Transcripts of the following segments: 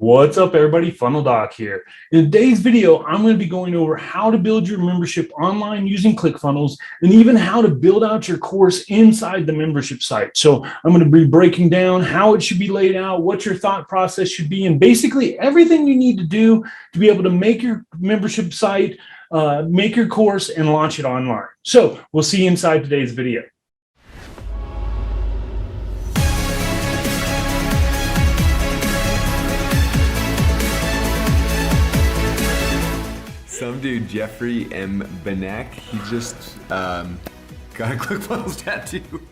What's up, everybody? Funnel Doc here. In today's video, I'm going to be going over how to build your membership online using ClickFunnels and even how to build out your course inside the membership site. So I'm going to be breaking down how it should be laid out, what your thought process should be, and basically everything you need to do to be able to make your membership site, make your course, and launch it online. So we'll see you inside today's video. Some dude, Jeffrey M. Benek, he just got a ClickFunnels tattoo.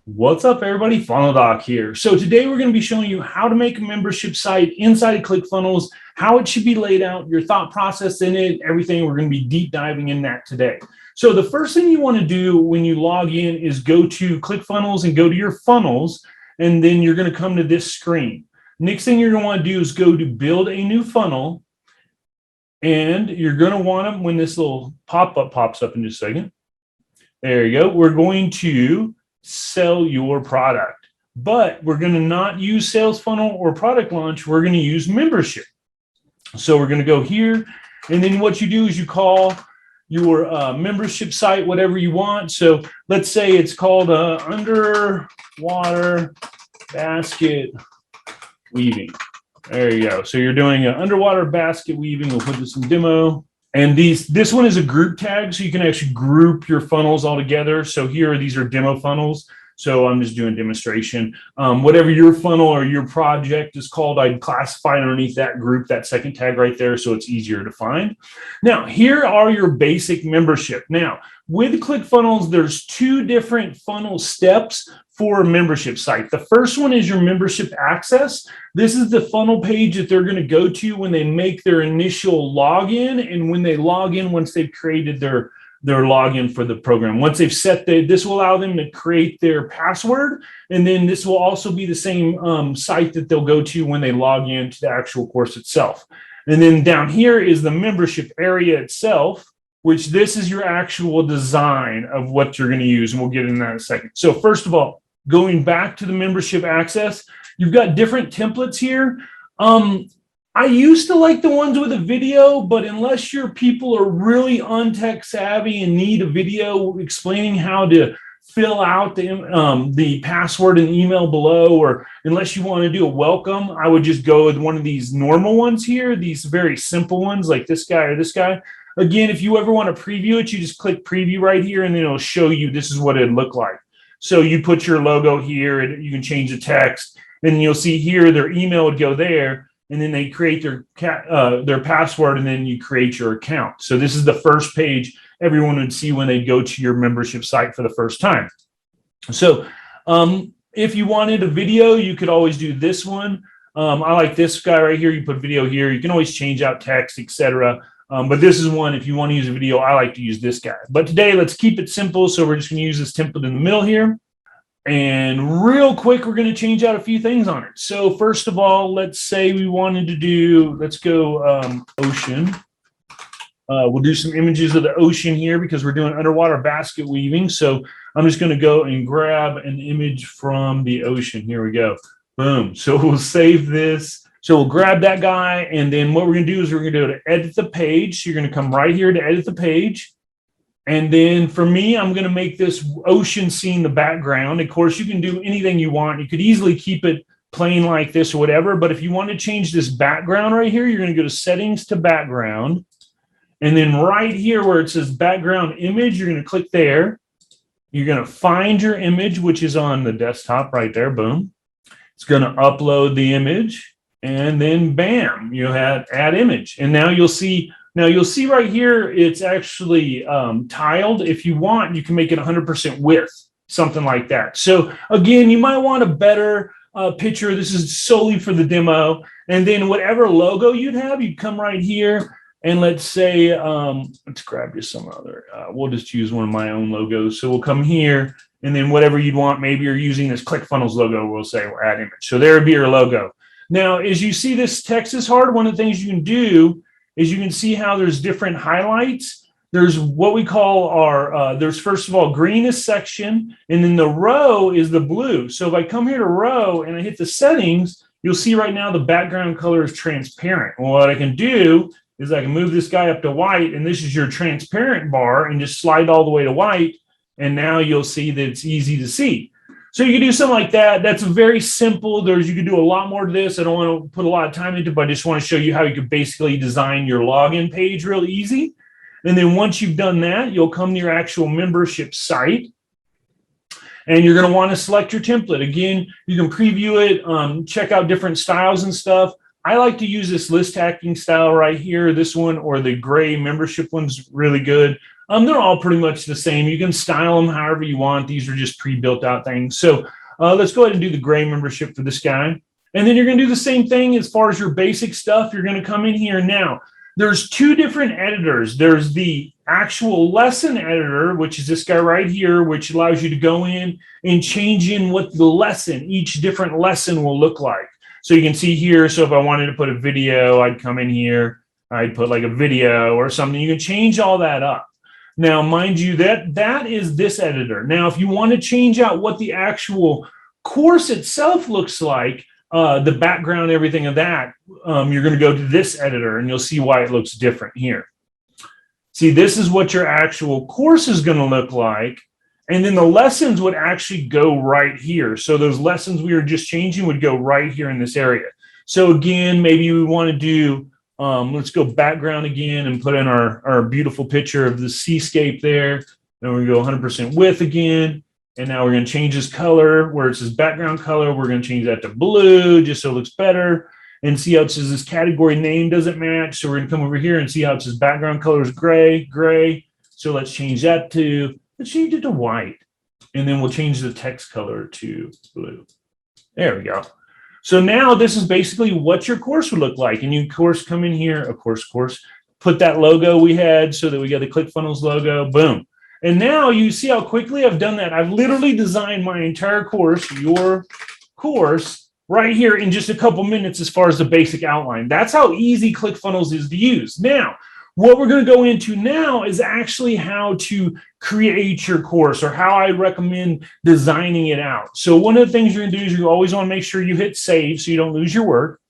What's up, everybody? Funnel Doc here. So today we're going to be showing you how to make a membership site inside of ClickFunnels, how it should be laid out, your thought process in it, everything. We're going to be deep diving in that today. So the first thing you want to do when you log in is go to ClickFunnels and go to your funnels. And then you're going to come to this screen. Next thing you're going to want to do is go to build a new funnel. And you're going to want to, when this little pop-up pops up in just a second, there you go. We're going to sell your product. But we're going to not use sales funnel or product launch. We're going to use membership. So we're going to go here. And then what you do is you call your membership site whatever you want. So let's say it's called underwater basket weaving. There you go. So you're doing an underwater basket weaving. We'll put this in demo. And this one is a group tag, so you can actually group your funnels all together. So here, these are demo funnels. So I'm just doing demonstration. Whatever your funnel or your project is called, I'd classify it underneath that group, that second tag right there, so it's easier to find. Now, here are your basic membership. Now, with ClickFunnels, there's two different funnel steps for a membership site. The first one is your membership access. This is the funnel page that they're going to go to when they make their initial login and when they log in once they've created their login for the program. Once they've set this will allow them to create their password. And then this will also be the same site that they'll go to when they log into the actual course itself. And then down here is the membership area itself, which this is your actual design of what you're going to use. And we'll get into that in a second. So first of all, going back to the membership access, you've got different templates here. I used to like the ones with a video, but unless your people are really untech savvy and need a video explaining how to fill out the password and email below, or unless you want to do a welcome, I would just go with one of these normal ones here, these very simple ones like this guy or this guy. Again, if you ever want to preview it, you just click preview right here and then it'll show you this is what it'd look like. So you put your logo here and you can change the text. Then you'll see here their email would go there. And then they create their password, and then you create your account. So this is the first page everyone would see when they go to your membership site for the first time. So if you wanted a video, you could always do this one. I like this guy right here. You put video here. You can always change out text, etc. But this is one, if you want to use a video, I like to use this guy. But today, let's keep it simple. So we're just going to use this template in the middle here. And real quick, we're going to change out a few things on it. So first of all, let's say we wanted to do, let's go ocean. We'll do some images of the ocean here because we're doing underwater basket weaving. So I'm just going to go and grab an image from the ocean. Here we go. Boom. So we'll save this. So we'll grab that guy. And then what we're going to do is we're going to go to edit the page. So you're going to come right here to edit the page. And then for me, I'm going to make this ocean scene the background. Of course, you can do anything you want. You could easily keep it plain like this or whatever. But if you want to change this background right here, you're going to go to settings to background. And then right here where it says background image, you're going to click there. You're going to find your image, which is on the desktop right there. Boom. It's going to upload the image. And then bam, you add image. And now you'll see right here, it's actually tiled. If you want, you can make it 100% width, something like that. So again, you might want a better picture. This is solely for the demo. And then whatever logo you'd have, you'd come right here. And let's say, let's grab just some other, we'll just use one of my own logos. So we'll come here and then whatever you'd want, maybe you're using this ClickFunnels logo, we'll say we'll add image. So there would be your logo. Now, as you see this text is hard, one of the things you can do is you can see how there's different highlights. there's what we call our, there's first of all, green is section, and then the row is the blue. So if I come here to row and I hit the settings, you'll see right now the background color is transparent. Well, what I can do is I can move this guy up to white, and this is your transparent bar, and just slide all the way to white. And now you'll see that it's easy to see. So you can do something like that. That's very simple. You can do a lot more to this. I don't want to put a lot of time into it, but I just want to show you how you could basically design your login page real easy. And then once you've done that, you'll come to your actual membership site. And you're going to want to select your template. Again, you can preview it, check out different styles and stuff. I like to use this list hacking style right here, this one, or the gray membership one's really good. They're all pretty much the same. You can style them however you want. These are just pre-built out things. So let's go ahead and do the gray membership for this guy. And then you're going to do the same thing as far as your basic stuff. You're going to come in here now. There's two different editors. There's the actual lesson editor, which is this guy right here, which allows you to go in and change in what the lesson, each different lesson will look like. So you can see here, so if I wanted to put a video, I'd come in here, I'd put like a video or something. You can change all that up. Now, mind you, that is this editor. Now, if you want to change out what the actual course itself looks like, the background, everything of that, you're going to go to this editor, and you'll see why it looks different here. See, this is what your actual course is going to look like. And then the lessons would actually go right here. So those lessons we were just changing would go right here in this area. So again, maybe we want to do, let's go background again and put in our beautiful picture of the seascape there. Then we go 100% width again. And now we're going to change this color where it says background color. We're going to change that to blue just so it looks better. And see how it says this category name doesn't match. So we're going to come over here and see how it says background color is gray. So let's change that to, let's change it to white. And then we'll change the text color to blue. There we go. So now this is basically what your course would look like. And you, of course, come in here, of course, put that logo we had so that we got the ClickFunnels logo, boom. And now you see how quickly I've done that. I've literally designed my entire course, your course, right here in just a couple minutes as far as the basic outline. That's how easy ClickFunnels is to use. Now, what we're going to go into now is actually how to create your course, or how I recommend designing it out. So one of the things you're going to do is you always want to make sure you hit save so you don't lose your work.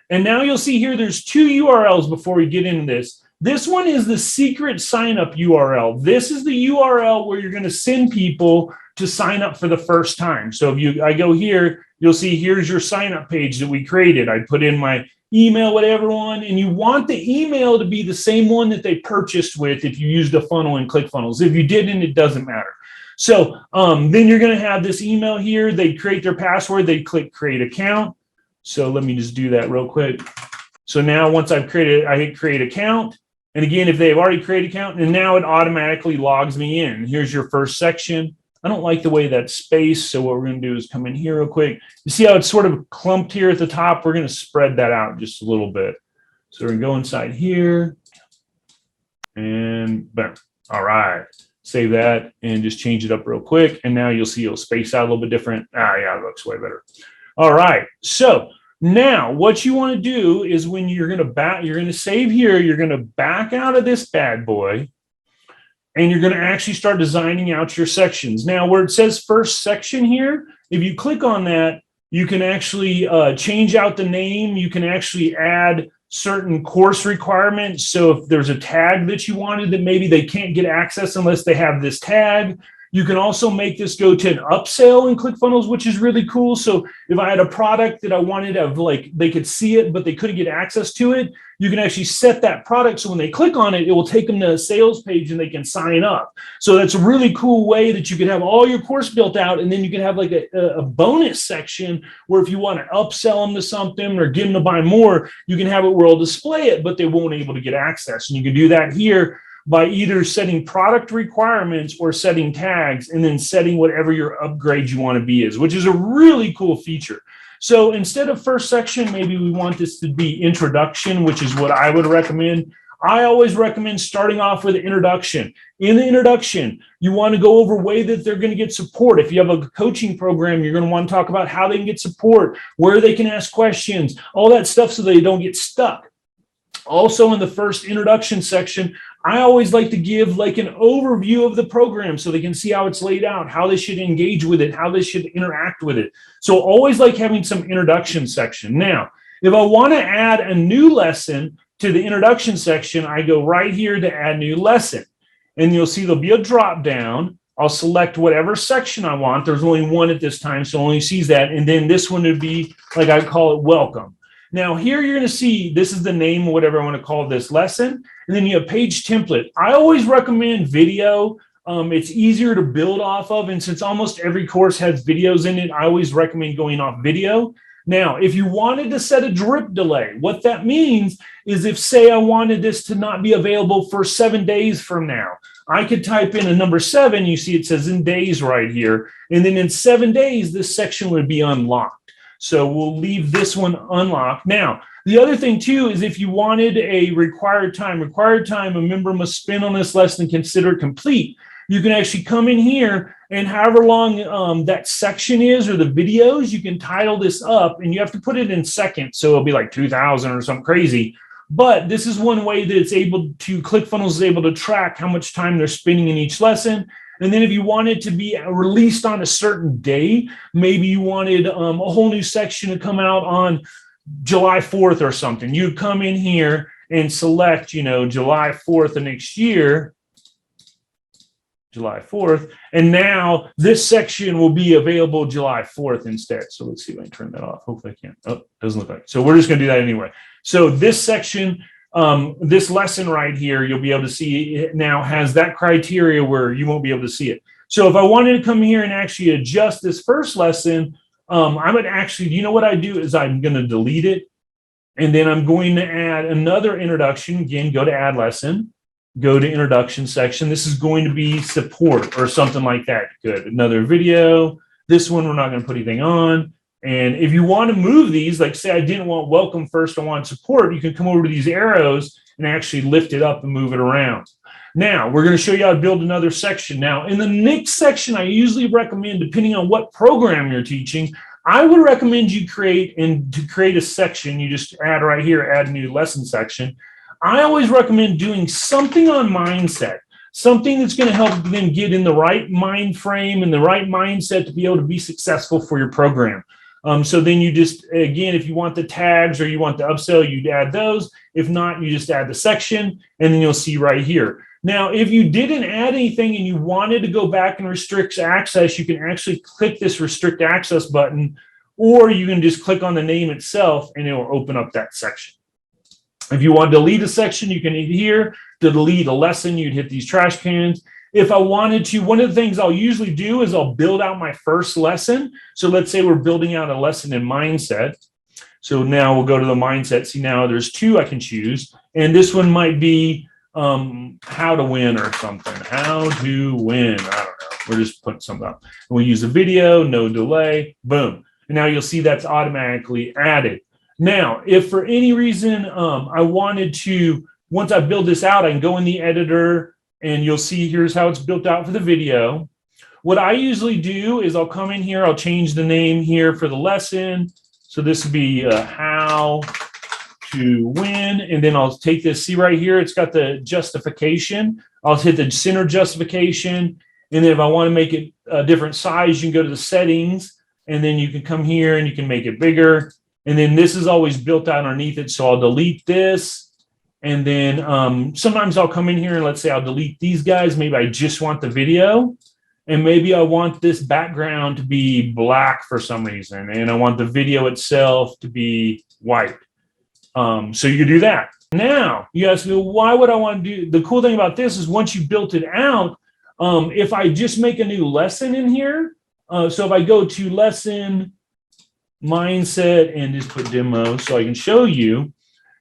And now you'll see here there's two URLs before we get into this. This one is the secret sign up URL. This is the URL where you're going to send people to sign up for the first time. So if I go here, you'll see here's your sign up page that we created. I put in my email with everyone, and you want the email to be the same one that they purchased with if you used a funnel in ClickFunnels. If you didn't, it doesn't matter. So then you're going to have this email here. They create their password. They click create account. So let me just do that real quick. So now once I've created, I hit create account. And again, if they've already created account, and now it automatically logs me in. Here's your first section. I don't like the way that's spaced, so what we're going to do is come in here real quick. You see how it's sort of clumped here at the top? We're going to spread that out just a little bit. So we're going to go inside here, and boom. All right. Save that and just change it up real quick. And now you'll see it'll space out a little bit different. Yeah, it looks way better. All right. So now what you want to do is when you're going to save here, you're going to back out of this bad boy. And you're going to actually start designing out your sections. Now, where it says first section here, if you click on that, you can actually change out the name. You can actually add certain course requirements. So if there's a tag that you wanted that maybe they can't get access unless they have this tag, you can also make this go to an upsell in ClickFunnels, which is really cool. So if I had a product that I wanted to have, like, they could see it, but they couldn't get access to it, you can actually set that product so when they click on it, it will take them to a sales page and they can sign up. So that's a really cool way that you could have all your course built out, and then you can have like a bonus section where if you want to upsell them to something or get them to buy more, you can have it where it'll display it, but they won't be able to get access. And you can do that here by either setting product requirements or setting tags, and then setting whatever your upgrade you want to be is, which is a really cool feature. So instead of first section, maybe we want this to be introduction, which is what I would recommend. I always recommend starting off with an introduction. In the introduction, you want to go over a way that they're going to get support. If you have a coaching program, you're going to want to talk about how they can get support, where they can ask questions, all that stuff so they don't get stuck. Also, in the first introduction section, I always like to give like an overview of the program so they can see how it's laid out, how they should engage with it, how they should interact with it. So always like having some introduction section. Now, if I want to add a new lesson to the introduction section, I go right here to add new lesson. And you'll see there'll be a drop down. I'll select whatever section I want. There's only one at this time, so only sees that. And then this one would be, like I call it, welcome. Now here you're going to see this is the name, whatever I want to call this lesson. And then you have page template. I always recommend video. It's easier to build off of. And since almost every course has videos in it, I always recommend going off video. Now, if you wanted to set a drip delay, what that means is if, say, I wanted this to not be available for 7 days from now, I could type in a number 7. You see it says in days right here. And then in 7 days, this section would be unlocked. So we'll leave this one unlocked. Now, the other thing, too, is if you wanted a required time a member must spend on this lesson and consider it complete. You can actually come in here and however long that section is or the videos, you can title this up and you have to put it in seconds. So it'll be like 2000 or something crazy. But this is one way that it's able to, ClickFunnels is able to track how much time they're spending in each lesson. And then if you want it to be released on a certain day, maybe you wanted a whole new section to come out on July 4th or something. You come in here and select, July 4th of next year, July 4th. And now this section will be available July 4th instead. So let's see if I can turn that off. Hopefully I can. Oh, doesn't look like it. So we're just going to do that anyway. So this section, this lesson right here, you'll be able to see it now has that criteria where you won't be able to see it. So if I wanted to come here and actually adjust this first lesson, I would actually, what I do is I'm going to delete it. And then I'm going to add another introduction. Again, go to add lesson, go to introduction section. This is going to be support or something like that. Good. Another video. This one, we're not going to put anything on. And if you want to move these, like say I didn't want welcome first, I want support, you can come over to these arrows and actually lift it up and move it around. Now, we're going to show you how to build another section. Now, in the next section, I usually recommend, depending on what program you're teaching, I would recommend you create a section, you just add right here, add a new lesson section. I always recommend doing something on mindset, something that's going to help them get in the right mind frame and the right mindset to be able to be successful for your program. So then you just, again, if you want the tags or you want the upsell, you'd add those. If not, you just add the section and then you'll see right here. Now, if you didn't add anything and you wanted to go back and restrict access, you can actually click this restrict access button, or you can just click on the name itself and it will open up that section. If you want to delete a section, you can hit here. To delete a lesson, you'd hit these trash cans. If I wanted to, one of the things I'll usually do is I'll build out my first lesson. So let's say we're building out a lesson in mindset. So now we'll go to the mindset. See, now there's 2 I can choose. And this one might be how to win or something. How to win. I don't know. We're just putting something up. And we'll use a video, no delay, boom. And now you'll see that's automatically added. Now, if for any reason I wanted to, once I build this out, I can go in the editor and you'll see here's how it's built out for the video. What I usually do is I'll come in here, I'll change the name here for the lesson. So this would be how to win. And then I'll take this, see right here, it's got the justification. I'll hit the center justification. And then if I want to make it a different size, you can go to the settings and then you can come here and you can make it bigger. And then this is always built out underneath it. So I'll delete this. And then sometimes I'll come in here and let's say I'll delete these guys. Maybe I just want the video. And maybe I want this background to be black for some reason. And I want the video itself to be white. So you can do that. Now, you ask me, well, why would I want to do? The cool thing about this is once you built it out, if I just make a new lesson in here, so if I go to lesson, mindset, and just put demo so I can show you,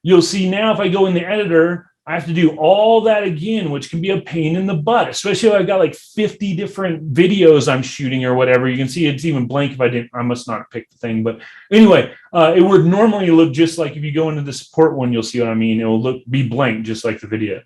you'll see now if I go in the editor, I have to do all that again, which can be a pain in the butt, especially if I've got like 50 different videos I'm shooting or whatever. You can see it's even blank if I must not have picked the thing. But anyway, it would normally look just like if you go into the support one, you'll see what I mean. It will be blank just like the video.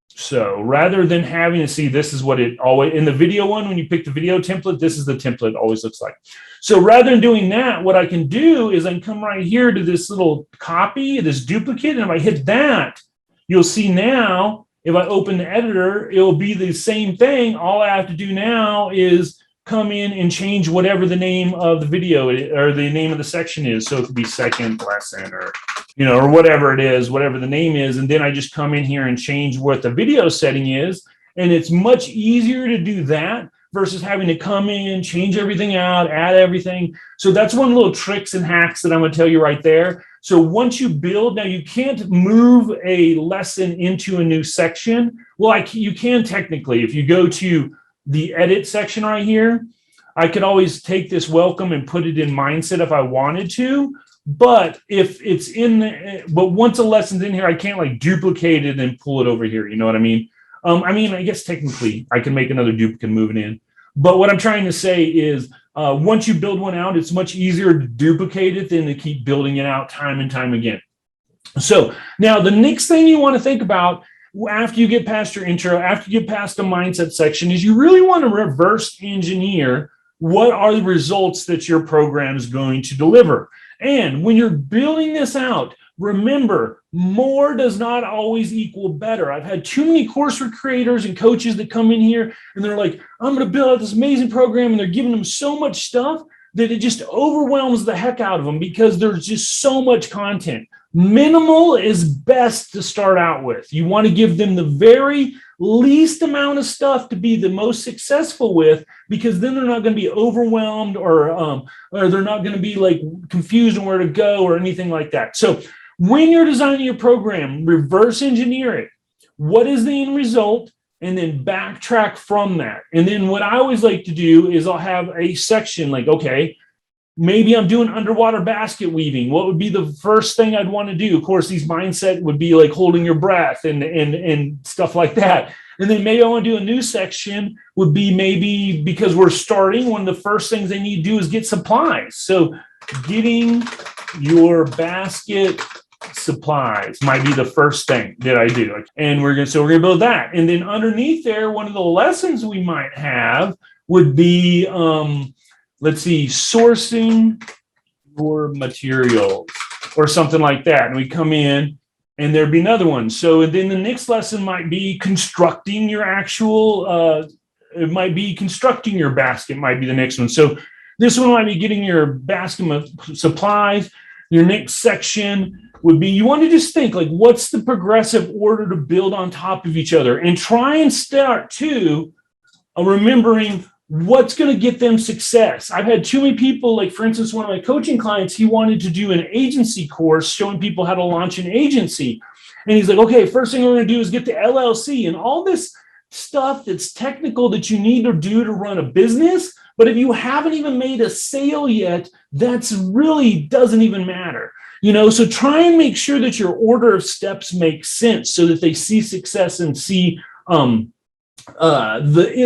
So rather than having to see, this is what it always, in the video one, when you pick the video template, this is the template it always looks like. So rather than doing that, what I can do is I can come right here to this little copy, this duplicate, and if I hit that, you'll see now If I open the editor, it'll be the same thing. All I have to do now is come in and change whatever the name of the video or the name of the section is. So it could be second lesson or, or whatever it is, whatever the name is. And then I just come in here and change what the video setting is. And it's much easier to do that versus having to come in, change everything out, add everything. So that's one little tricks and hacks that I'm going to tell you right there. So once you build, now you can't move a lesson into a new section. Well, you can technically. If you go to the edit section right here, I could always take this welcome and put it in mindset if I wanted to. But if it's but once a lesson's in here, I can't like duplicate it and pull it over here. You know what I mean? I guess technically I can make another duplicate and move it in. But what I'm trying to say is once you build one out, it's much easier to duplicate it than to keep building it out time and time again. So now the next thing you want to think about after you get past your intro, after you get past the mindset section, is you really want to reverse engineer what are the results that your program is going to deliver. And when you're building this out, remember, more does not always equal better. I've had too many course creators and coaches that come in here and they're like, I'm going to build out this amazing program, and they're giving them so much stuff that it just overwhelms the heck out of them because there's just so much content. Minimal is best to start out with. You want to give them the very least amount of stuff to be the most successful with, because then they're not going to be overwhelmed or they're not going to be like confused on where to go or anything like that. So when you're designing your program, reverse engineer it. What is the end result? And then backtrack from that. And then what I always like to do is I'll have a section like, okay, maybe I'm doing underwater basket weaving. What would be the first thing I'd want to do? Of course, these mindset would be like holding your breath and stuff like that. And then maybe I want to do a new section would be maybe because we're starting, one of the first things they need to do is get supplies. So getting your basket supplies might be the first thing that I do. And we're going to build that. And then underneath there, one of the lessons we might have would be, let's see, sourcing your materials or something like that. And we come in and there'd be another one. So then the next lesson might be constructing your actual, it might be constructing your basket might be the next one. So this one might be getting your basket of supplies. Your next section would be, you want to just think like, what's the progressive order to build on top of each other, and try and start too, remembering what's going to get them success. I've had too many people, like for instance, one of my coaching clients, he wanted to do an agency course showing people how to launch an agency. And he's like, okay, first thing we're going to do is get the LLC and all this stuff that's technical that you need to do to run a business. But if you haven't even made a sale yet, that's really doesn't even matter. So try and make sure that your order of steps makes sense so that they see success and see the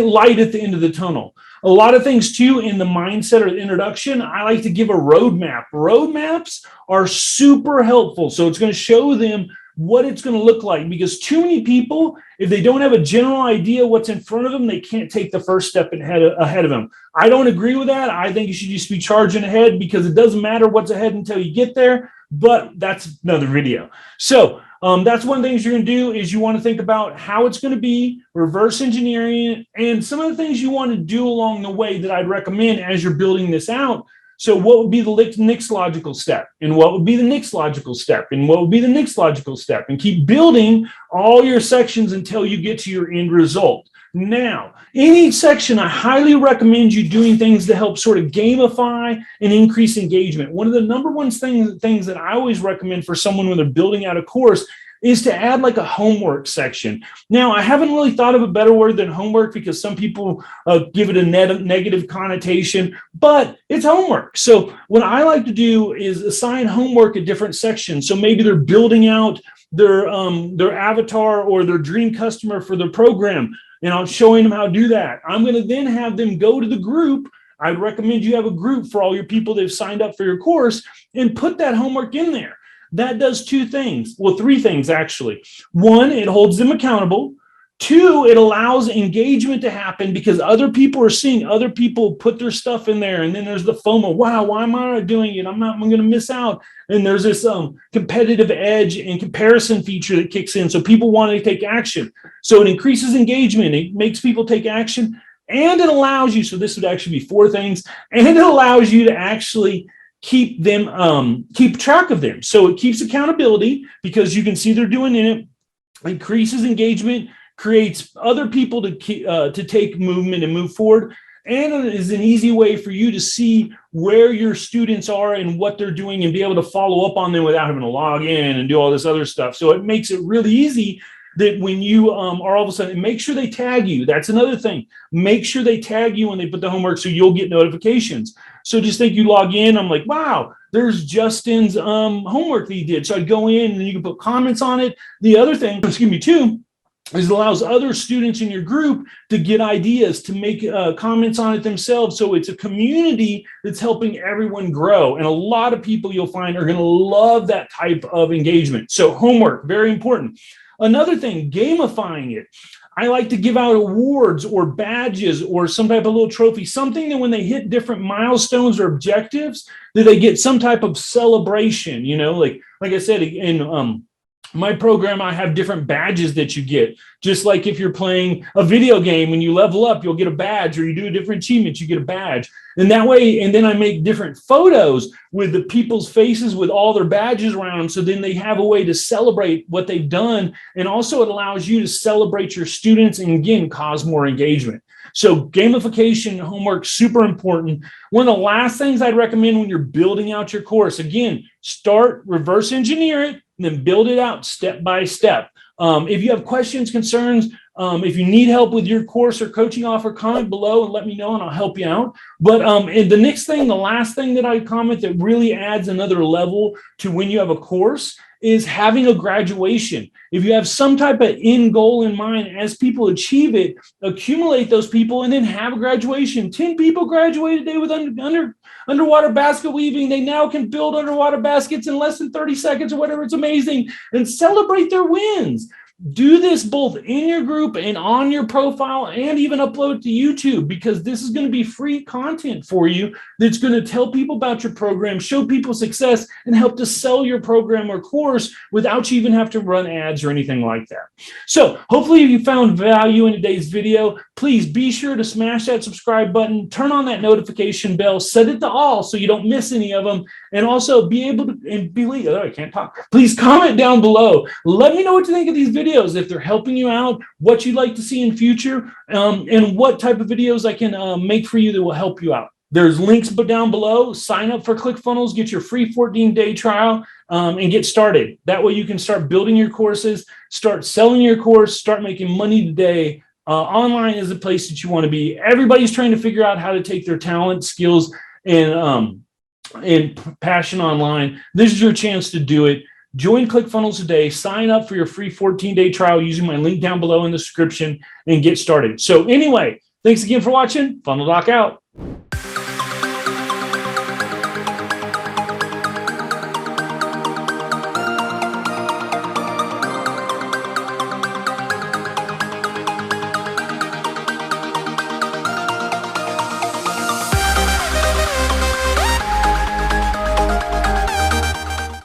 light at the end of the tunnel. A lot of things too in the mindset or the introduction, I like to give a roadmap. Roadmaps are super helpful. So it's going to show them what it's going to look like, because too many people, if they don't have a general idea what's in front of them, they can't take the first step ahead of them. I don't agree with that. I think you should just be charging ahead, because it doesn't matter what's ahead until you get there. But that's another video. So that's one of the things you're going to do is you want to think about how it's going to be, reverse engineering, and some of the things you want to do along the way that I'd recommend as you're building this out. So what would be the next logical step? And what would be the next logical step? And what would be the next logical step? And keep building all your sections until you get to your end result. Now, in each section, I highly recommend you doing things to help sort of gamify and increase engagement. One of the number one things that I always recommend for someone when they're building out a course is to add like a homework section. Now, I haven't really thought of a better word than homework, because some people give it a negative connotation, but it's homework. So what I like to do is assign homework at different sections. So maybe they're building out their avatar or their dream customer for their program, and I'm showing them how to do that. I'm going to then have them go to the group. I'd recommend you have a group for all your people that have signed up for your course, and put that homework in there. That does two things. Well, three things, actually. One, it holds them accountable. Two, it allows engagement to happen because other people are seeing other people put their stuff in there. And then there's the FOMO. Wow, why am I not doing it? I'm going to miss out. And there's this competitive edge and comparison feature that kicks in. So people want to take action. So it increases engagement. It makes people take action. And it allows you, so this would actually be 4 things, and it allows you to actually keep them, keep track of them. So it keeps accountability because you can see they're doing it, increases engagement, creates other people to take movement and move forward, and it is an easy way for you to see where your students are and what they're doing and be able to follow up on them without having to log in and do all this other stuff. So it makes it really easy that when you are all of a sudden, make sure they tag you. That's another thing. Make sure they tag you when they put the homework so you'll get notifications. So just think you log in, I'm like, wow, there's Justin's homework that he did. So I'd go in and you can put comments on it. The other thing, too, is it allows other students in your group to get ideas, to make comments on it themselves. So it's a community that's helping everyone grow. And a lot of people you'll find are going to love that type of engagement. So homework, very important. Another thing, gamifying it. I like to give out awards or badges or some type of little trophy, something that when they hit different milestones or objectives, that they get some type of celebration, like I said, in my program, I have different badges that you get. Just like if you're playing a video game, when you level up, you'll get a badge, or you do a different achievement, you get a badge. And that way, and then I make different photos with the people's faces with all their badges around them. So then they have a way to celebrate what they've done. And also it allows you to celebrate your students and again, cause more engagement. So gamification, homework, super important. One of the last things I'd recommend when you're building out your course, again, start, reverse engineer it, and then build it out step by step. If you have questions, concerns, if you need help with your course or coaching offer, comment below and let me know and I'll help you out. But and the next thing, the last thing that I comment that really adds another level to when you have a course is having a graduation. If you have some type of end goal in mind, as people achieve it, accumulate those people and then have a graduation. 10 people graduated today with underwater basket weaving. They now can build underwater baskets in less than 30 seconds or whatever. It's amazing. And celebrate their wins. Do this both in your group and on your profile and even upload it to YouTube, because this is going to be free content for you that's going to tell people about your program, show people success, and help to sell your program or course without you even have to run ads or anything like that. So hopefully you found value in today's video. Please be sure to smash that subscribe button, turn on that notification bell, set it to all so you don't miss any of them, and also be able to, and believe, I can't talk. Please comment down below. Let me know what you think of these videos, if they're helping you out, what you'd like to see in future, and what type of videos I can make for you that will help you out. There's links down below. Sign up for ClickFunnels, get your free 14-day trial, and get started. That way you can start building your courses, start selling your course, start making money today. Online is the place that you want to be. Everybody's trying to figure out how to take their talent, skills, and passion online. This is your chance to do it. Join ClickFunnels today. Sign up for your free 14-day trial using my link down below in the description and get started. So anyway, thanks again for watching. Funnel Doc out.